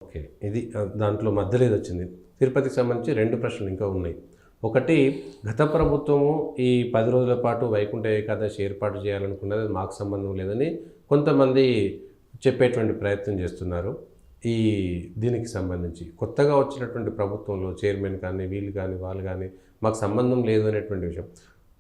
Okay. ఇది దాంట్లో మధ్యలో ఏదొచ్చింది. తిరుపతికి సంబంధించి 2 ప్రశ్నలు ఇంకా ఉన్నాయి. ఒకటి, గత ప్రభుత్వము ఈ 10 రోజుల పాటు వైకుంఠ ఏకాదశి ఏర్పాటు చేయాలనుకున్నది మాకు సంబంధం లేదని కొంతమంది చెప్పేటువంటి ప్రయత్నం చేస్తున్నారు. ఈ దీనికి సంబంధించి కొత్తగా వచ్చినటువంటి ప్రభుత్వంలో చైర్మన్ కానీ, వీళ్ళు కానీ, వాళ్ళు కానీ మాకు సంబంధం లేదు అనేటువంటి విషయం.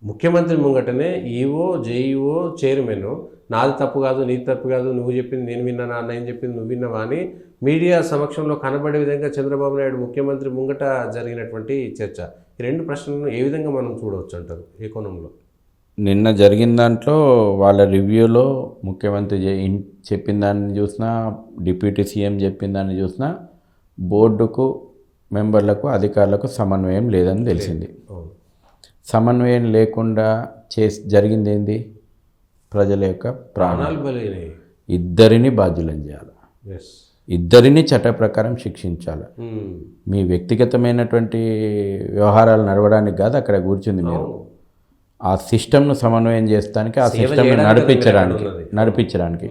ముఖ్యమంత్రి ముంగటనే ఈఓ, జేఈఓ, చైర్మన్ నాది తప్పు కాదు, నీది తప్పు కాదు, నువ్వు చెప్పింది నేను విన్నానా, నేను చెప్పింది నువ్వు విన్నావా అని మీడియా సమక్షంలో కనబడే విధంగా చంద్రబాబు నాయుడు ముఖ్యమంత్రి ముంగట జరిగినటువంటి చర్చ. ఈ 2 ప్రశ్నలను ఏ విధంగా మనం చూడవచ్చు అంటారు ఏ కోణంలో? నిన్న జరిగిన దాంట్లో వాళ్ళ రివ్యూలో ముఖ్యమంత్రి చెప్పిన దాన్ని చూసినా, డిప్యూటీ సీఎం చెప్పిన దాన్ని చూసినా బోర్డుకు, మెంబర్లకు, అధికారులకు సమన్వయం లేదని తెలిసింది. సమన్వయం లేకుండా జరిగింది ఏంది? ప్రజల యొక్క ప్రాణాలు బలైనవి. ఇద్దరిని బాధ్యులను చేయాలి, ఇద్దరిని చట్ట ప్రకారం శిక్షించాలి. మీ వ్యక్తిగతమైనటువంటి వ్యవహారాలు నడవడానికి కాదు అక్కడ కూర్చుంది. మీరు ఆ సిస్టమ్ను సమన్వయం చేస్తానికి, ఆ సిస్టమ్ను నడిపించడానికి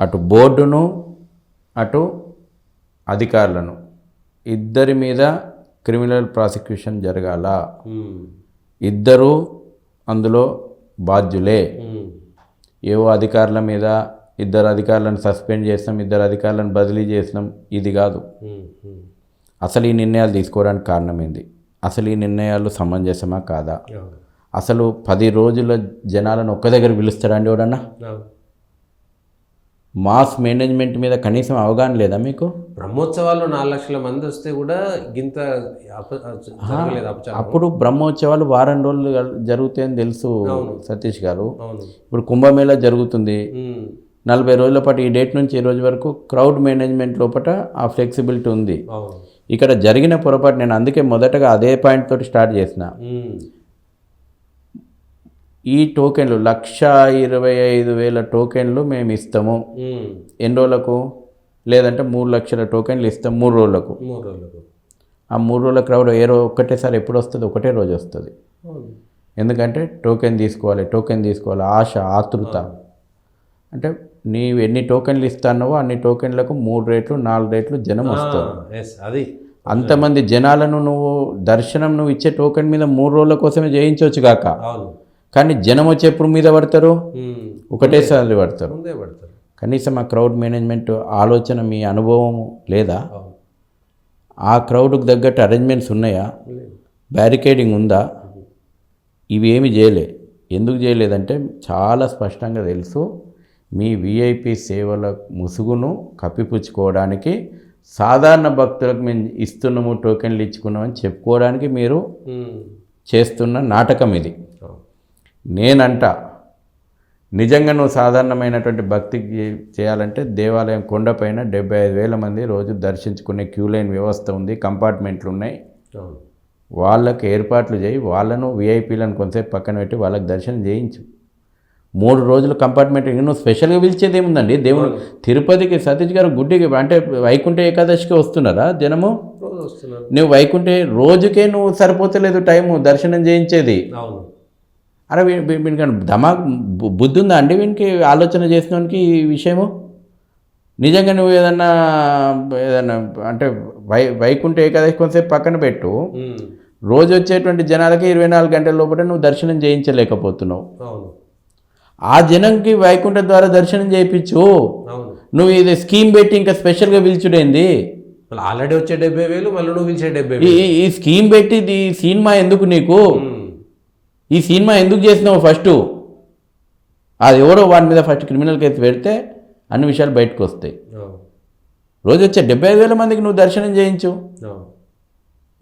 అటు బోర్డును, అటు అధికారులను ఇద్దరి మీద క్రిమినల్ ప్రాసిక్యూషన్ జరగాల. ఇద్దరు అందులో బాధ్యులే. ఏవో అధికారుల మీద ఇద్దరు అధికారులను సస్పెండ్ చేసినాం, ఇద్దరు అధికారులను బదిలీ చేసినాం, ఇది కాదు. అసలు ఈ నిర్ణయాలు తీసుకోవడానికి కారణమైంది, అసలు ఈ నిర్ణయాలు సమంజసమా కాదా? అసలు 10 రోజుల జనాలను ఒక్క దగ్గర పిలుస్తాడండి ఎవడన్నా? మాస్ మేనేజ్మెంట్ మీద కనీసం అవగాహన లేదా మీకు? బ్రహ్మోత్సవాల్లో 4 లక్షల మంది వస్తే కూడా గింత అప్పుడు బ్రహ్మోత్సవాలు వారం రోజులు జరుగుతాయని తెలుసు సతీష్ గారు. ఇప్పుడు కుంభమేళా జరుగుతుంది 40 రోజుల పాటు, ఈ డేట్ నుంచి ఈ రోజు వరకు క్రౌడ్ మేనేజ్మెంట్ లోపల ఆ ఫ్లెక్సిబిలిటీ ఉంది. ఇక్కడ జరిగిన పొరపాటు, నేను అందుకే మొదటగా అదే పాయింట్ తోటి స్టార్ట్ చేసిన. ఈ టోకెన్లు 1,25,000 టోకెన్లు మేము ఇస్తాము. ఎన్ని రోజులకు? లేదంటే 3 లక్షల టోకెన్లు ఇస్తాం 3 రోజులకు. ఆ 3 రోజుల క్రౌడ్ ఒక్కటేసారి ఎప్పుడు వస్తుంది? ఒకటే రోజు వస్తుంది. ఎందుకంటే టోకెన్ తీసుకోవాలి, ఆశ, ఆతృత. అంటే నీవు ఎన్ని టోకెన్లు ఇస్తానో అన్ని టోకెన్లకు 3 రేట్లు 4 రేట్లు జనం వస్తారు. అది అంతమంది జనాలను నువ్వు ఇచ్చే టోకెన్ మీద 3 రోజుల కోసమే చేయించవచ్చు కాక, కానీ జనం వచ్చేప్పుడు మీద పడతారు, ఒకటేసారి పడతారు. కనీసం ఆ క్రౌడ్ మేనేజ్మెంట్ ఆలోచన, మీ అనుభవం లేదా? ఆ క్రౌడ్కి తగ్గట్టు అరేంజ్మెంట్స్ ఉన్నాయా? బ్యారికేడింగ్ ఉందా? ఇవి ఏమి చేయలే. ఎందుకు చేయలేదంటే చాలా స్పష్టంగా తెలుసు, మీ విఐపి సేవల ముసుగును కప్పిపుచ్చుకోవడానికి, సాధారణ భక్తులకు మేము ఇస్తున్నాము, టోకెన్లు ఇచ్చుకున్నామని చెప్పుకోవడానికి మీరు చేస్తున్న నాటకం ఇది. నేనంట, నిజంగా నువ్వు సాధారణమైనటువంటి భక్తికి చేయాలంటే దేవాలయం కొండపైన 75,000 మంది రోజు దర్శించుకునే క్యూ లైన్ వ్యవస్థ ఉంది, కంపార్ట్మెంట్లు ఉన్నాయి. వాళ్ళకి ఏర్పాట్లు చేయి, వాళ్ళను విఐపీలను కొంతసేపు పక్కన పెట్టి వాళ్ళకి దర్శనం చేయించు. 3 రోజులు కంపార్ట్మెంట్. నువ్వు స్పెషల్గా పిలిచేది ఏముందండి? దేవుడు తిరుపతికి సతీష్ గారు గుడ్డికి అంటే వైకుంఠ ఏకాదశికి వస్తున్నారా జనము? నువ్వు వైకుంఠ రోజుకే నువ్వు సరిపోతలేదు టైము దర్శనం చేయించేది. అరే వీనికి దమాక్ బుద్ధి ఉందా అండి? వీనికి ఆలోచన చేసినోనికి ఈ విషయము. నిజంగా నువ్వు ఏదన్నా అంటే వైకుంఠ ఏకాదశి కొంతసేపు పక్కన పెట్టు, రోజు వచ్చేటువంటి జనాలకి 24 గంటల లోపల నువ్వు దర్శనం చేయించలేకపోతున్నావు. ఆ జనంకి వైకుంఠ ద్వారా దర్శనం చేయించు. నువ్వు ఇది స్కీమ్ పెట్టి ఇంకా స్పెషల్గా పిలిచుడేంది? ఆల్రెడీ వచ్చే 70,000 మళ్ళీ నువ్వు పిలిచే 70,000. ఈ స్కీమ్ పెట్టి ఈ సినిమా ఎందుకు నీకు? ఈ సినిమా ఎందుకు చేసినావు? ఫస్ట్ అది ఎవరో వాడి మీద ఫస్ట్ క్రిమినల్ కేసు పెడితే అన్ని విషయాలు బయటకు వస్తాయి. రోజు వచ్చే 75,000 మందికి నువ్వు దర్శనం చేయించు.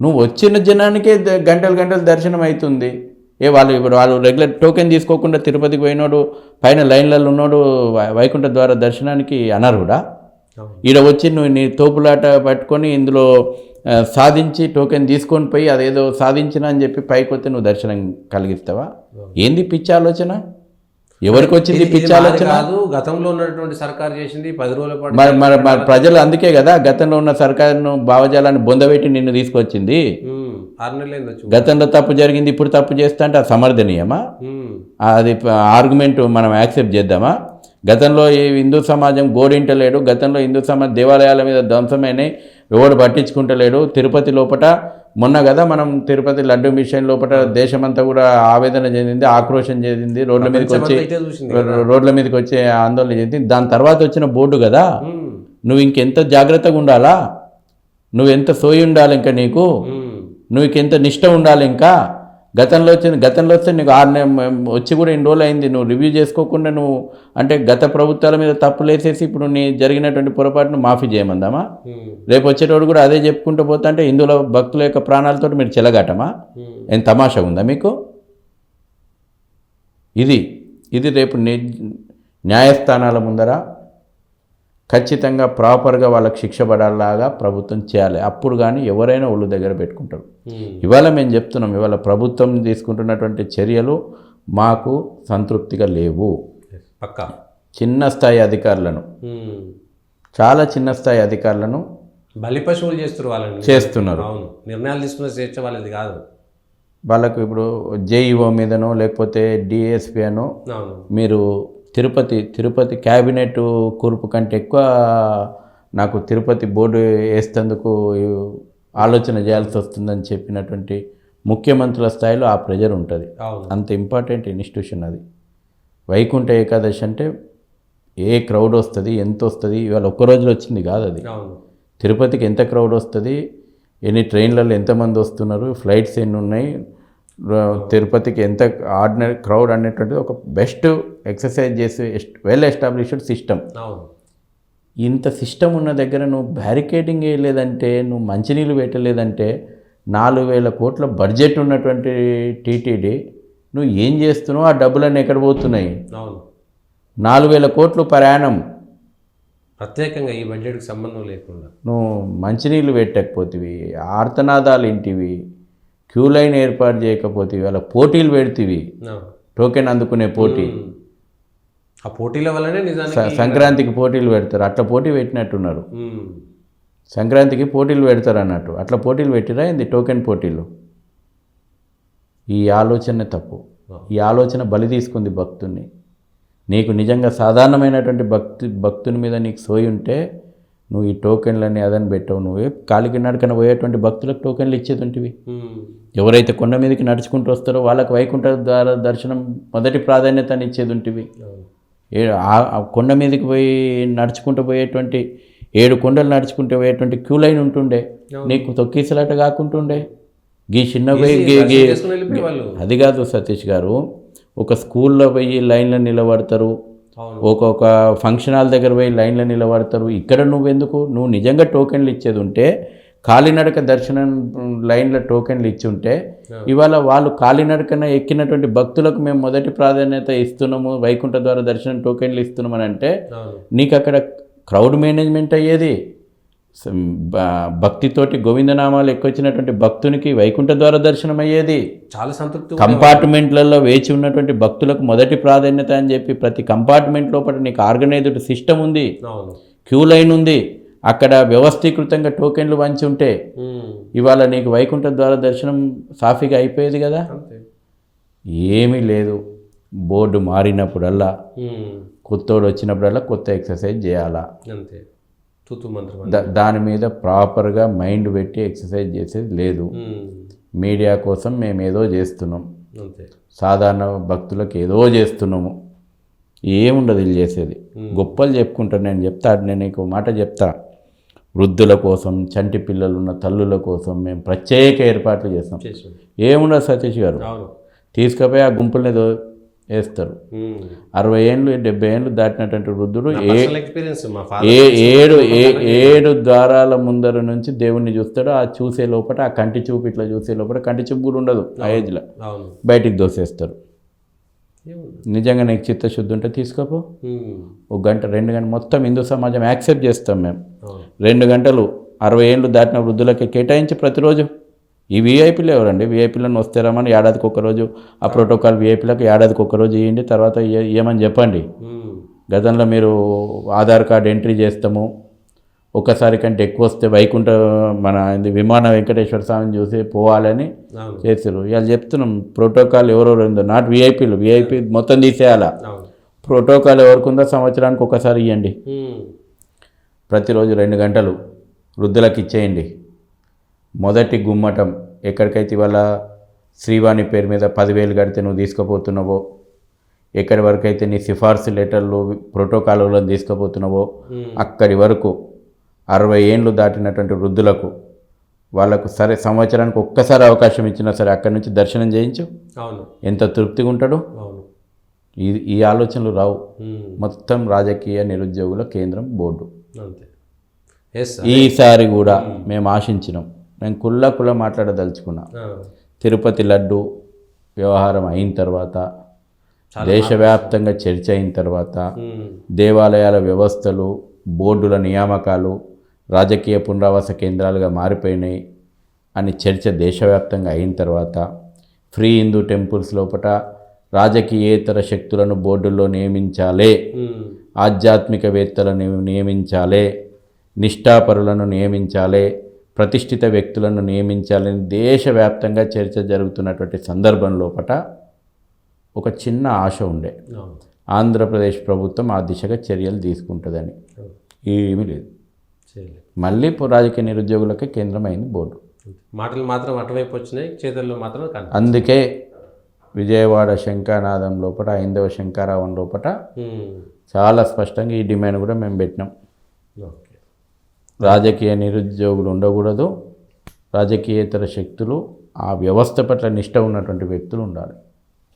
నువ్వు వచ్చిన జనానికే గంటలు దర్శనం అవుతుంది. వాళ్ళు రెగ్యులర్ టోకెన్ తీసుకోకుండా తిరుపతికి పోయినోడు, పైన లైన్లలో ఉన్నోడు వైకుంఠ ద్వారా దర్శనానికి అనర్హుడా? ఈడ వచ్చి నువ్వు నీ తోపులాట పట్టుకొని ఇందులో సాధించి టోకెన్ తీసుకొని పోయి అదేదో సాధించిన అని చెప్పి పైకి వస్తే నువ్వు దర్శనం కలిగిస్తావా? ఏంది పిచ్చి ఆలోచన? ఎవరికి వచ్చింది పిచ్చి ఆలోచన? గతంలో ఉన్నటువంటి సర్కారు చేసింది 10 రోజుల పాటు. మరి ప్రజలు అందుకే కదా గతంలో ఉన్న సర్కారును భావజాలాన్ని బొందబెట్టి నిన్ను తీసుకొచ్చింది. 6 నెలలు గతంలో తప్పు జరిగింది, ఇప్పుడు తప్పు చేస్తా అంటే అది సమర్థనీయమా? అది ఆర్గ్యుమెంట్ మనం యాక్సెప్ట్ చేద్దామా? గతంలో ఈ హిందూ సమాజం గోడింటలేడు, గతంలో హిందూ సమాజం దేవాలయాల మీద ధ్వంసమైనవి ఎవడు పట్టించుకుంటలేడు. తిరుపతి లోపల మొన్న కదా మనం తిరుపతి లడ్డు మిషన్ లోపల దేశమంతా కూడా ఆవేదన చెందింది, ఆక్రోశం చెందింది, రోడ్ల మీదకి వచ్చి ఆందోళన చెందింది. దాని తర్వాత వచ్చిన బోర్డు కదా, నువ్వు ఇంకెంత జాగ్రత్తగా ఉండాలా, నువ్వు ఎంత సోయి ఉండాలి, ఇంకా నీకు నువ్వు ఇంకెంత నిష్ట ఉండాలి. ఇంకా గతంలో వస్తే నీకు 6 వచ్చి కూడా ఇన్ని రోజులు అయింది, నువ్వు రివ్యూ చేసుకోకుండా నువ్వు అంటే గత ప్రభుత్వాల మీద తప్పులేసేసి ఇప్పుడు నీ జరిగినటువంటి పొరపాటును మాఫీ చేయమందామా? రేపు వచ్చేటోడు కూడా అదే చెప్పుకుంటూ పోతా అంటే హిందువుల భక్తుల యొక్క ప్రాణాలతో మీరు చెలగాటమా? ఏం తమాషా ఉందా మీకు? ఇది రేపు న్యాయస్థానాల ముందర ఖచ్చితంగా ప్రాపర్గా వాళ్ళకి శిక్ష పడాలాగా ప్రభుత్వం చేయాలి. అప్పుడు కానీ ఎవరైనా ఒళ్ళు దగ్గర పెట్టుకుంటారు. ఇవాళ మేము చెప్తున్నాం, ఇవాళ ప్రభుత్వం తీసుకుంటున్నటువంటి చర్యలు మాకు సంతృప్తిగా లేవు. పక్కా చిన్న స్థాయి అధికారులను, చాలా చిన్న స్థాయి అధికారులను బలిపశువులు చేస్తున్నారు. అవును, నిర్ణయాలు తీసుకున్న స్వేచ్ఛ వాళ్ళది కాదు. వాళ్ళకు ఇప్పుడు జేఈఓ మీదనో లేకపోతే డిఎస్పీ అనో మీరు తిరుపతి క్యాబినెట్ కూర్పు కంటే ఎక్కువ నాకు తిరుపతి బోర్డు వేస్తేందుకు ఆలోచన చేయాల్సి వస్తుందని చెప్పినటువంటి ముఖ్యమంత్రుల స్థాయిలో ఆ ప్రెజర్ ఉంటుంది. అంత ఇంపార్టెంట్ ఇన్స్టిట్యూషన్ అది. వైకుంఠ ఏకాదశి అంటే ఏ క్రౌడ్ వస్తుంది, ఎంత వస్తుంది, ఇవాళ ఒక్క రోజులో వచ్చింది కాదు అది. తిరుపతికి ఎంత క్రౌడ్ వస్తుంది, ఎన్ని ట్రైన్లలో ఎంతమంది వస్తున్నారు, ఫ్లైట్స్ ఎన్ని ఉన్నాయి, తిరుపతికి ఎంత ఆర్డినరీ క్రౌడ్ అనేటువంటిది ఒక బెస్ట్ ఎక్సర్సైజ్ చేసే వెల్ ఎస్టాబ్లిష్డ్ సిస్టమ్. ఇంత సిస్టమ్ ఉన్న దగ్గర నువ్వు బ్యారికేడింగ్ వేయలేదంటే, నువ్వు మంచినీళ్ళు పెట్టలేదంటే, 4,000 కోట్ల బడ్జెట్ ఉన్నటువంటి టీటీడీ నువ్వు ఏం చేస్తున్నావు? ఆ డబ్బులన్నీ ఎక్కడ పోతున్నాయి? 4,000 కోట్లు ప్రయాణం ప్రత్యేకంగా ఈ బడ్జెట్కి సంబంధం లేకుండా నువ్వు మంచినీళ్ళు పెట్టకపోతేవి, ఆర్తనాదాలు ఇంటివి, క్యూ లైన్ ఏర్పాటు చేయకపోతే, వాళ్ళ పోటీలు పెడితివి, టోకెన్ అందుకునే పోటీ. ఆ పోటీల వల్లనే నిజానికి సంక్రాంతికి పోటీలు పెడతారు, అట్లా పోటీ పెట్టినట్టున్నారు. సంక్రాంతికి పోటీలు పెడతారు అన్నట్టు అట్లా పోటీలు పెట్టిరా ఏంది? టోకెన్ పోటీలు. ఈ ఆలోచన తప్పు. ఈ ఆలోచన బలి తీసుకుంది భక్తుని. నీకు నిజంగా సాధారణమైనటువంటి భక్తుని మీద నీకు సోయి ఉంటే నువ్వు ఈ టోకెన్లన్నీ అదని పెట్టావు. నువ్వే కాలికి నడకన పోయేటువంటి భక్తులకు టోకెన్లు ఇచ్చేది. ఎవరైతే కొండ మీదకి నడుచుకుంటూ వస్తారో వాళ్ళకి వైకుంఠ ద్వారా దర్శనం మొదటి ప్రాధాన్యతని ఇచ్చేది. కొండ మీదకి పోయి నడుచుకుంటూ పోయేటువంటి 7 కొండలు నడుచుకుంటూ పోయేటువంటి క్యూ లైన్ ఉంటుండే, నీకు తొక్కీసలాట కాకుంటుండే. చిన్న పోయి అది కాదు సతీష్ గారు, ఒక స్కూల్లో పోయి లైన్లో నిలబడతారు, ఒక్కొక్క ఫంక్షన్ హాల్ దగ్గర పోయి లైన్లో నిలబడతారు. ఇక్కడ నువ్వెందుకు? నువ్వు నిజంగా టోకెన్లు ఇచ్చేది ఉంటే కాలినడక దర్శనం లైన్లో టోకెన్లు ఇచ్చి ఉంటే ఇవాళ వాళ్ళు కాలినడకన ఎక్కినటువంటి భక్తులకు మేము మొదటి ప్రాధాన్యత ఇస్తున్నాము, వైకుంఠ ద్వారా దర్శనం టోకెన్లు ఇస్తున్నామని అంటే నీకు అక్కడ క్రౌడ్ మేనేజ్మెంట్ అయ్యేది. భక్తితోటి గోవిందనామాలు ఎక్కువచ్చినటువంటి భక్తునికి వైకుంఠ ద్వారా దర్శనం అయ్యేది. చాలా సంతృప్తి. కంపార్ట్మెంట్లలో వేచి ఉన్నటువంటి భక్తులకు మొదటి ప్రాధాన్యత అని చెప్పి ప్రతి కంపార్ట్మెంట్ లోపల నీకు ఆర్గనైజ్డ్ సిస్టమ్ ఉంది, క్యూ లైన్ ఉంది, అక్కడ వ్యవస్థీకృతంగా టోకెన్లు వంచి ఉంటే ఇవాళ నీకు వైకుంఠ ద్వారా దర్శనం సాఫీగా అయిపోయేది కదా. ఏమీ లేదు. బోర్డు మారినప్పుడల్లా, కొత్తోడు వచ్చినప్పుడల్లా కొత్త ఎక్సర్సైజ్ చేయాలా, దాని మీద ప్రాపర్గా మైండ్ పెట్టి ఎక్సర్సైజ్ చేసేది లేదు. మీడియా కోసం మేము ఏదో చేస్తున్నాం, సాధారణ భక్తులకు ఏదో చేస్తున్నాము, ఏముండదు వీళ్ళు చేసేది. గొప్పలు చెప్పుకుంటాను. నేను నీకు మాట చెప్తా, వృద్ధుల కోసం, చంటి పిల్లలు ఉన్న తల్లుల కోసం మేము ప్రత్యేక ఏర్పాట్లు చేస్తాం. ఏముండదు సతీష్ గారు, తీసుకుపోయి ఆ గుంపులనేదో వేస్తారు. 60 ఏళ్ళు 70 ఏళ్ళు దాటినటువంటి వృద్ధుడు 7 ద్వారాల ముందర నుంచి దేవుణ్ణి చూస్తాడు. ఆ చూసే లోపల, ఆ కంటి చూపు ఇట్లా చూసే లోపల కంటి చూపు కూడా ఉండదు. ఆ ఏజ్లో బయటికి దోసేస్తారు. నిజంగా నీకు చిత్తశుద్ధి ఉంటే తీసుకోపో. 1 గంట 2 గంటలు మొత్తం హిందూ సమాజం యాక్సెప్ట్ చేస్తాం మేము. 2 గంటలు 60 ఏళ్ళు దాటిన వృద్ధులకి కేటాయించి ప్రతిరోజు. ఈ వీఐపీలు ఎవరండి? వీఐపీలను వస్తారామని ఏడాదికి ఒక్కరోజు ఆ ప్రోటోకాల్ వీఐపీలకు ఏడాదికి ఒక్కరోజు ఇవ్వండి, తర్వాత ఏమని చెప్పండి. గతంలో మీరు ఆధార్ కార్డు ఎంట్రీ చేస్తాము, ఒక్కసారి కంటే ఎక్కువ వస్తే వైకుంఠ మన విమాన వెంకటేశ్వర స్వామిని చూసి పోవాలని చేశారు. ఇవాళ చెప్తున్నాం ప్రోటోకాల్ ఎవరెవరు ఉందో, నాట్ వీఐపీ మొత్తం తీసేయాలా. ప్రోటోకాల్ ఎవరికి ఉందో సంవత్సరానికి ఒకసారి ఇవ్వండి. ఉమ్. ప్రతిరోజు 2 గంటలు వృద్ధులకు ఇచ్చేయండి. మొదటి గుమ్మటం ఎక్కడికైతే ఇవాళ శ్రీవాణి పేరు మీద 10,000 కడితే నువ్వు తీసుకుపోతున్నావో, ఎక్కడి వరకు అయితే నీ సిఫార్సు లెటర్లు ప్రోటోకాల్లో తీసుకుపోతున్నావో అక్కడి వరకు 60 ఏండ్లు దాటినటువంటి వృద్ధులకు వాళ్ళకు సరే సంవత్సరానికి ఒక్కసారి అవకాశం ఇచ్చినా సరే అక్కడి నుంచి దర్శనం చేయించు. అవును. ఎంత తృప్తిగా ఉంటాడు. అవును. ఈ ఆలోచనలు రావు. ఉమ్. మొత్తం రాజకీయ నిరుద్యోగుల కేంద్రం బోర్డు. అంతే. ఎస్. ఈసారి కూడా మేము ఆశించినాం. నేను కుల్ల మాట్లాడదలుచుకున్నా. తిరుపతి లడ్డు వ్యవహారం అయిన తర్వాత, దేశవ్యాప్తంగా చర్చ అయిన తర్వాత, దేవాలయాల వ్యవస్థలు, బోర్డుల నియామకాలు రాజకీయ పునరావాస కేంద్రాలుగా మారిపోయినాయి అని చర్చ దేశవ్యాప్తంగా అయిన తర్వాత, ఫ్రీ హిందూ టెంపుల్స్ లోపల రాజకీయేతర శక్తులను బోర్డుల్లో నియమించాలే, ఆధ్యాత్మికవేత్తలను నియమించాలే, నిష్ఠాపరులను నియమించాలే, ప్రతిష్ఠిత వ్యక్తులను నియమించాలని దేశవ్యాప్తంగా చర్చ జరుగుతున్నటువంటి సందర్భం లోపల ఒక చిన్న ఆశ ఉండే, ఆంధ్రప్రదేశ్ ప్రభుత్వం ఆ దిశగా చర్యలు తీసుకుంటుందని. ఏమీ లేదు. మళ్ళీ రాజకీయ నిరుద్యోగులకే కేంద్రం అయింది బోర్డు. మాటలు మాత్రం అటువైపు వచ్చినాయి, చేతుల్లో మాత్రం కాదు. అందుకే విజయవాడ శంఖానాదం లోపల, ఐందవ శంఖారావం లోపల చాలా స్పష్టంగా ఈ డిమాండ్ కూడా మేము పెట్టినాం. రాజకీయ నిరుద్యోగులు ఉండకూడదు, రాజకీయేతర శక్తులు ఆ వ్యవస్థ పట్ల నిష్ట ఉన్నటువంటి వ్యక్తులు ఉండాలి.